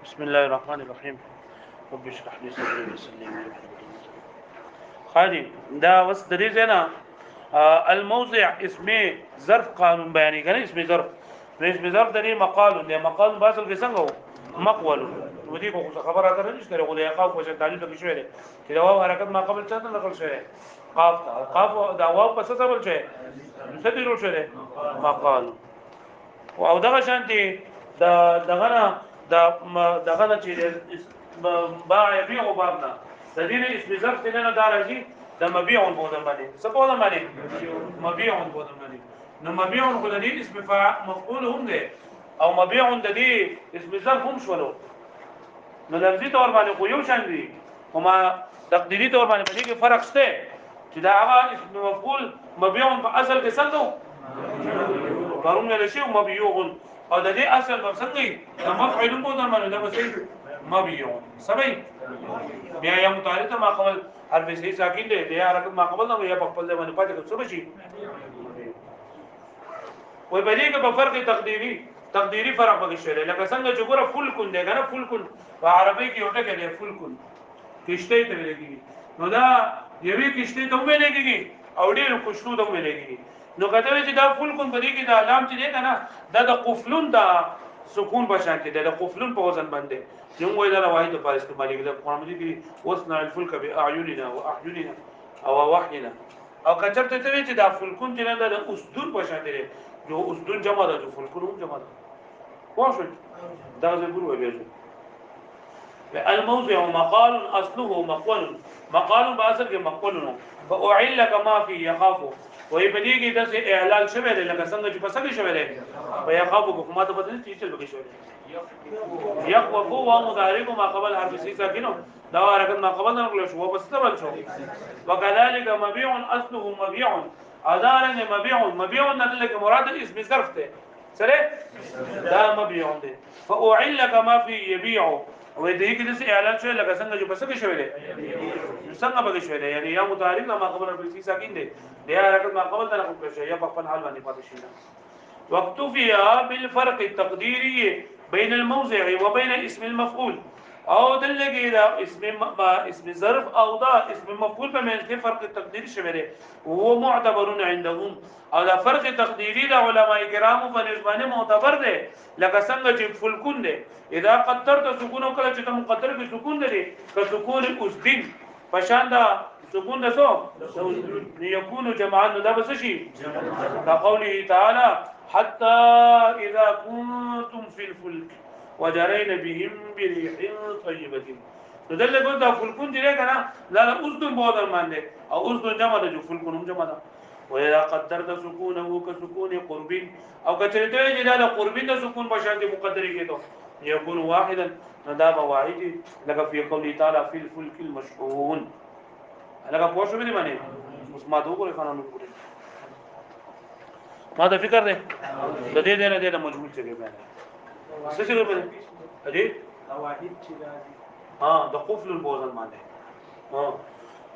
بسم الله الرحمن الرحيم. رب اشرح لي صدري ويسر لي امري واحلل عقدة من لساني. خادم دا وس د دې ځنا الموضع اسمه ظرف قانون بیانې کنه اسمه ظرف نو اسمه ظرف د دې مقال دی مقال باصل کې څنګه وو مقول نو دې کو خبره راته نشته غو له قاف وجه تعلیل کې شوې ده چې دا واو حرکت ما قبل چاته نقل شوې قاف قاف دا واو پس څه بل شوې څه دی ورو شوې مقال او دغه شانتي دغه نه دغه نه چې باع يبيع بابنا د دې اسم ظرف نه دارجي د مبيع بودن باندې څه بودن باندې مبيع بودن باندې نو مبيع خو د دې اسم مفعول هم دی او مبيع د دې اسم ظرف هم شولو نو لفظي تور باندې خو یو شان دي هما تقديري تور باندې په دې کې فرق شته چې دا هغه اسم مفعول مبيع په اصل کې څنګه قانون له شی مبيع او د دې اصل مقصد دی مفعول بودن باندې دا بس مبيع سبي بیا یا متعلقه ما قبل حرف صحیح ساکن دی یا حرکت ما قبل نه یا په خپل باندې پاتې څه بشي وای په دې کې په فرق تقديري فرق پکې شته لکه څنګه چې ګوره فل کن دی کنه فل کن په عربی کې وټه کې دی فل کن کشته ته ویل کېږي نو دا یوې کشته ته ویل کېږي او ډېر خوشنو ته ویل کېږي نو کته چې دا فل کن په دې کې دا لام چې دی کنه دا د قفلون دا سکون بشان کې د قفلون په وزن باندې یو وای دا واحد په استعمالي کې د قرآن مجید کې وصنع الفلك باعيننا واحيننا او وحينا او کچرته ته چې دا فلکون چې نه د اسدون بشان دی جو اسدون جمع ده جو فلکون هم جمع ده واښو دا زبور وبېږي الموضع مقال اصله مقول مقال باصل کې مقول نو فاعل كما في يخاف وې په دې کې د اعلان شوه دی لکه څنګه چې پسګ شوه دی په يخاف حکومت بدل چې چل بګی شوه يخوف هو مضارع ما قبل حرف ساکن دا حرکت ما قبل نه کول شو بس تبل شو وكذلك مبيع اصله مبيع ادارن مبيع نه لکه مراد اسم ظرف ته سره دا مبيع دی فاعل كما في يبيع و دې کې د اعلان شوی لکه څنګه چې پسګ شوی دی څنګه بګی شوی دی یعنی یا متعارف ما قبل حرف ساکن دی دا حرکت ما قبل نه کول شو یا په خپل حال باندې پاتې شي واكتفي بالفرق التقديري بين الموضع وبين اسم المفعول او دلګي دا اسم ظرف او دا اسم مفعول په منځ کې فرق تقديري شوی وهو معتبر عندهم او دا فرق تقديري د علماء کرامو په نسبانه معتبر دی لکه څنګه چې فلکون دی اذا قدرت سکون کله چې مقدر کې سکون دی که سکون اسدين پشان دا سکون دسو يكون جمعا دا بس شي دا قوله تعالى حتى اذا كنتم في الفلك وجرين بهم بريح طيبه تدل کو دا فلکون دی کنه لا اسدن بودر باندې او اسدن جمع د فلکون هم جمع ده وإذا قدرت سكونه كسكون قرب او کچرته چې دا قرب د سکون په شان دي مقدر کېدو يكون واحدا نداب واحد لك في قوله تعالى في الفلك المشحون لکه پوه شو دې باندې اوس ما دوه کوله قانون وګورئ ما دا فکر دی د دې نه د مجهول څه کې بیان څه څه کې دې واحد چې ها د قفل البوزن باندې ها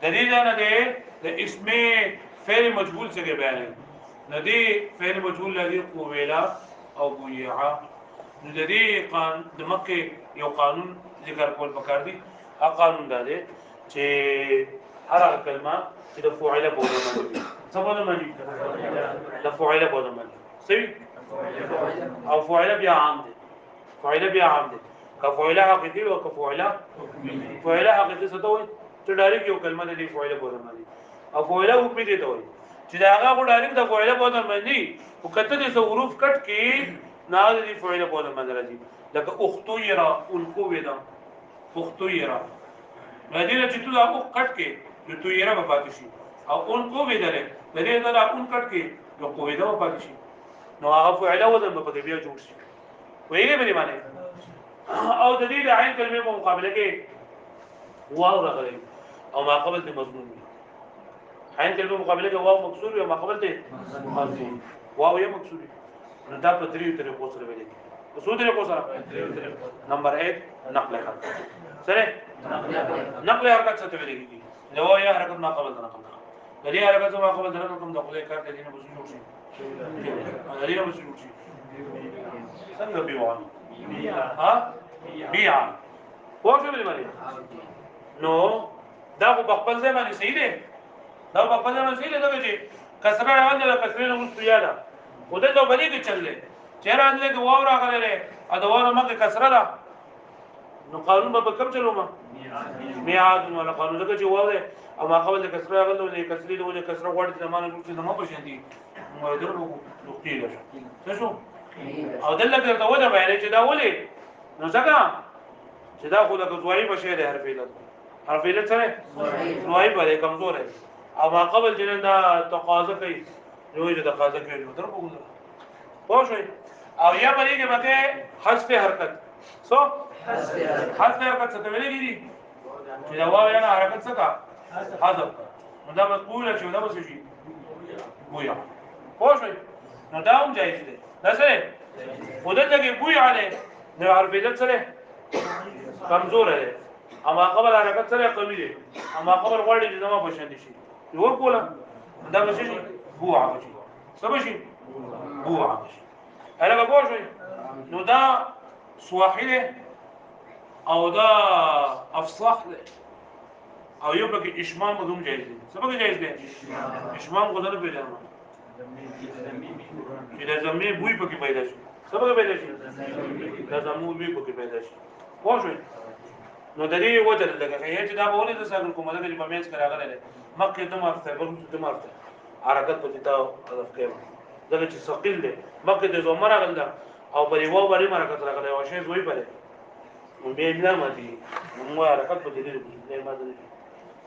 د دې نه د اسم فعل مجهول څه کې بیان نه دی فعل مجهول لري قویلا او بویعا د دې د مکه یو قانون ذکر کول پکار دی ا قانون دا دی چې هر کلمه چې د فعل بوله باندې څه بوله باندې د فعل بوله باندې صحیح او فعل بیا عام دي فعل بیا عام دي که فعل حقيقي او که فعل حقيقي څه ته وایي چې ډایرکټ یو کلمه د فعل بوله باندې او فعل حکمي دي ته وایي چې دا هغه ډایرکټ د فعل بوله باندې او کته د حروف کټ کې نه د فعل بوله باندې راځي لکه اختيرا القودا اختيرا مدینه چې تو دا او کټ کې نو تو یې را پاتې شي او اون کو ویدل لري دا اون کټ کې نو کو ویدا پاتې شي نو هغه فعل وزن په دې بیا جوړ شي ویلې به معنی او د دې د عین کلمې په مقابله کې واو راغلی او ما قبل ته مضمون عین کلمې په مقابله کې واو مکسور او ما قبل ته مضمون واو یې مکسور نو دا په طریقو سره ویل کی اصول طریقو سره نمبر 1 نقل حرکت سره نقل حرکت څه ته ویل کی لو یا حرکت ما قبل نقل دې حرکت ما قبل نقل کوم د خپل کار ته دینه بوزي جوړ شي دې بوزي جوړ شي څنګه به وایي ها بيع پوه شو باندې نو دا خو په خپل ځای باندې صحیح دی دا په خپل ځای باندې صحیح دی دا چې کسره راغله د کسرې نه وروسته یاده وده ته باندې کې چللې چیرې اندلې کې واو راغله ا د واو مګه کسره ده نو قانون به کم چلو ما میعاد ولا قانون دغه چې واو ده او ما قبل د کسره راغله د کسرې د وجه کسره غوړ د زمانه وروسته د ما پښې دي مو درو نقطې ده څه شو او دلته درته وجه بیانې چې دا ولې نو څنګه چې دا خو د زوایي بشي ده حرف علت سره زوایي به کمزور دی او ما قبل جنن دا تقاضا کوي نو چې تقاضا کوي نو درو وګورئ پوه شئ او یا باندې کې بکې حذف حرکت سو حذف حرکت څه ته ویلې دي چې دا واو یا حرکت څه کا حذف نو دا مقبول شي دا به شي بویا پوه شئ نو دا هم جایز دی دا څه ودته کې بویا علي نو حرف علت سره کمزور دی اما قبل حرکت سره قوي دی اما قبل غوړي چې زما بشند شي یو کوله دا به شي بوع شي سبا شي بوع شي هغه به شي نو دا سواحله او دا افصاح او یو پکې اشمام هم جایز دي سبا کې جایز دي اشمام غوډل پیژنم چې د زمي بوی پکې پیدا شي سبا کې پیدا شي د زمو بوی پکې پیدا شي پوه شئ نو د دې وجه لګه چې دا به ولې د ساګل کومه د په میچ کې راغله مکه ته مرته ورته ته مرته حرکت پکې تا هدف کوي دا چې ثقيل دی مکه د زمره غلدا او په یو باندې حرکت راغله او شی دوی پره مونږ به نه ماتي مونږه حرکت پکې دې نه ماتي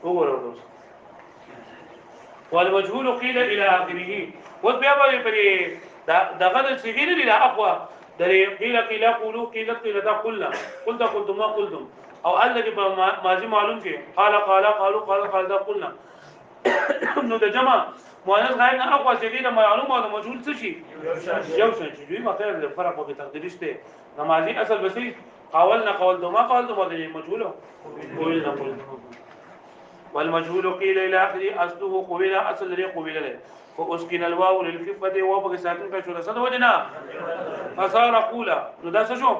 وګورئ والمجهول قيل الى اخره وبیا به دغه د صغیر الى اقوى دري قيل قولوا قيل تقولنا قلت ما قلتم او الذي ماضي معلوم کې قال دا قلنا نو د جمع مؤنث غایب نه اقوى صغیر معلوم او مجهول څه شي یو څه چې دوی مخه د فرق په تقدیر شته نمازي اصل بسې قولنا ما قولتم د مجهول قولنا والمجهول قيل الى اخره اصله قبيله اصل لري قبيله فاسكن الواو للخفه وبقى ساكن كشو صد وجنا فصار قولا ده شو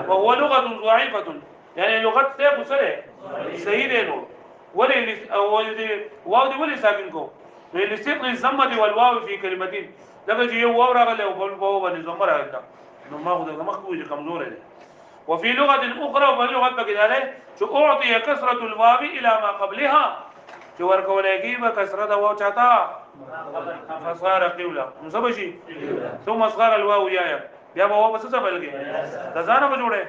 وهو لغه ضعيفه يعني لغه ته بسره صحیح دی نو ولې واو دی ولې ساکن کو لستقل الزمه والواو في كلمتين دغه یو واو راغله او بل واو باندې زمره راغله نو ما خو دغه مخوي کمزور دی وفي لغه اخرى ولغه بقداره شو اعطي كسره الواو الى ما قبلها جو ورکولېږي به کسره د واو چاته فصار قولا مصبشي ثم اصغر الواو يا بیا به واو بس څه بلګي ځانه به جوړه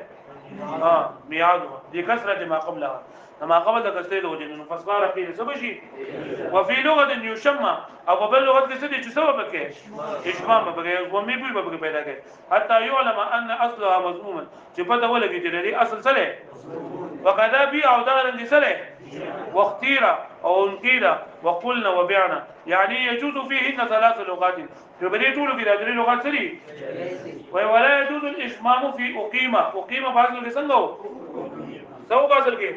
میعاد دي كسره ما قبلها ما قبل د کسره د وجه فصار قيل سبشي وفي لغه يشمع او په لغه کې څه دي چې سبب کې اشمام به او مې به پیدا کوي حتى يعلم ان اصلها مضموما چې په دا ولګي چې لري اصل سره وقد بي او دار سره واختير او انقيل وقلنا وبعنا يعني يجوز فيهن ثلاث لغات فبدي ټول کې د لغات سره ولا يجوز الاشمام في اقيمه بعض کې څنګه سو بازل کې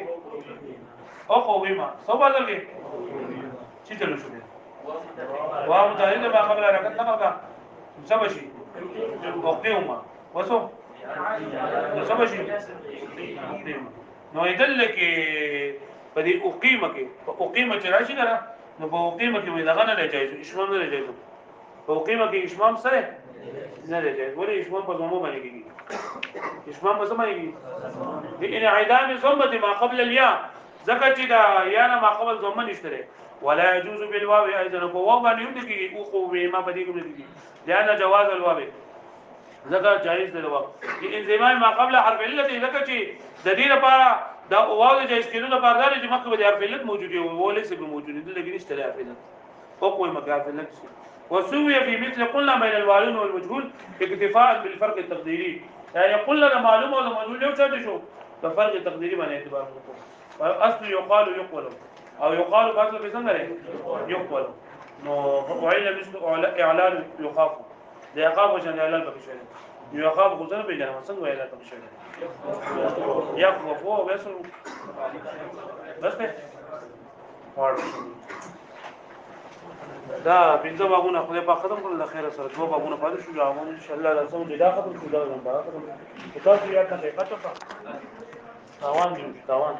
او قویما سو بازل کې چې چلو شو واو متعلق ما قبل حرکت نه کا سبشي اقيمه وسو سبشي نو يدل کې په دې اقيمه کې اقيمه چې راشي نه نو په اقيمه کې وي دغه نه جایز اشمام نه جایز په اقيمه کې اشمام سره نه جایز ولې اشمام په زمو باندې کېږي اشمام په سمه کېږي ان انعدام ضمه ما قبل الياء ذکر چې دا یا نه ما قبل ضمه نشته ولا يجوز بالواو ايضا واو باندې هم کېږي او خو ما په دې کې کېږي لأن جواز الواو ذکر جایز دی واو انضمام ما قبل حرف علت ذکر چې د دې لپاره دا واو د جایز کېدو لپاره دا چې مخکې د حرف علت موجود وي او ليس موجود دي لکه نشته حرف علت او کوئی مقاف علت وسوي في مثل قلنا بين الوالد والمجهول اكتفاء بالفرق التقديري يعني قلنا معلومه ولا مجهول یو څه شو په فرق تقديري باندې اعتبار وکړو اصل يقال يقول او يقال اصل به څنګه يقول نو وعلى مثل اعلان يخاف ده يخاف عشان اعلان بکشه يخاف غزن به جنا څنګه اعلان بکشه يخاف هو بس بس دا پنځه بابونه خدای په ختم کړل د خیر سره دوه بابونه پاتې شو هغه ان شاء الله لازم دا ختم شو دا زم با ختم تاسو یاد نه کوي پاتې تاوان دی تاوان